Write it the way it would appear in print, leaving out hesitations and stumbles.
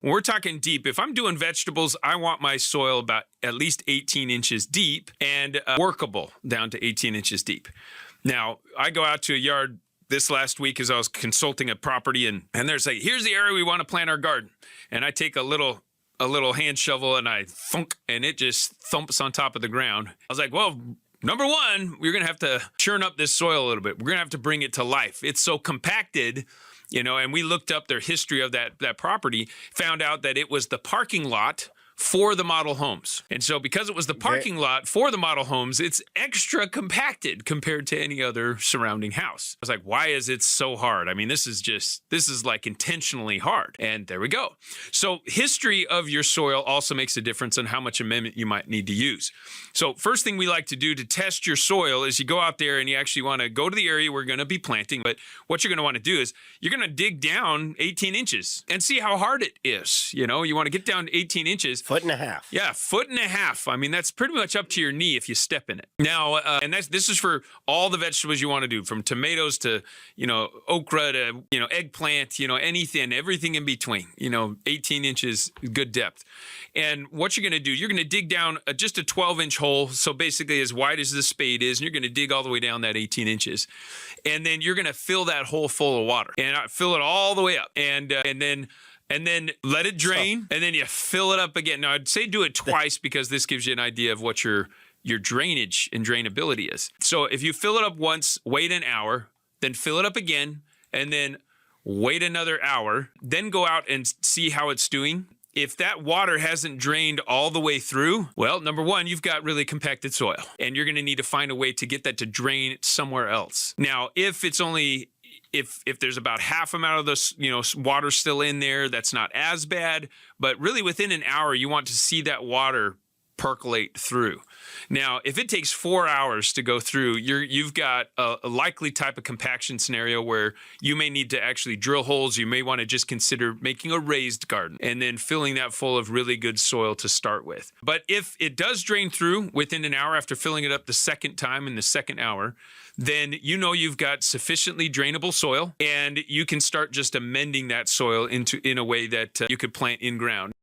When we're talking deep, if I'm doing vegetables, I want my soil about at least 18 inches deep and workable down to 18 inches deep. Now, I go out to a yard this last week as I was consulting a property, and there's like, here's the area we want to plant our garden. And I take a little hand shovel and I thunk, and it just thumps on top of the ground. I was like, well, number one, we're going to have to churn up this soil a little bit. We're going to have to bring it to life. It's so compacted, and we looked up their history of that property, found out that it was the parking lot for the model homes. And so because it was the parking lot for the model homes, it's extra compacted compared to any other surrounding house. I was like, why is it so hard? I mean, this is like intentionally hard. And there we go. So history of your soil also makes a difference on how much amendment you might need to use. So first thing we like to do to test your soil is you go out there and you actually want to go to the area we're going to be planting. But what you're going to want to do is you're going to dig down 18 inches and see how hard it is. You want to get down 18 inches. Foot and a half. Yeah, foot and a half. I mean, that's pretty much up to your knee if you step in it. Now, and this is for all the vegetables you want to do, from tomatoes to, okra to, eggplant, anything, everything in between, 18 inches, good depth. And what you're going to do, you're going to dig down just a 12-inch hole, so basically as wide as the spade is, and you're going to dig all the way down that 18 inches. And then you're going to fill that hole full of water, and fill it all the way up. And then let it drain, and then you fill it up again. Now, I'd say do it twice because this gives you an idea of what your drainage and drainability is. So if you fill it up once, wait an hour, then fill it up again, and then wait another hour, then go out and see how it's doing. If that water hasn't drained all the way through, well, number one, you've got really compacted soil, and you're going to need to find a way to get that to drain somewhere else. Now, if it's only... If there's about half amount of this, water still in there, that's not as bad. But really within an hour, you want to see that water percolate through. Now, if it takes 4 hours to go through, you've got a likely type of compaction scenario where you may need to actually drill holes. You may want to just consider making a raised garden and then filling that full of really good soil to start with. But if it does drain through within an hour after filling it up the second time in the second hour, then you've got sufficiently drainable soil, and you can start just amending that soil in a way that you could plant in ground.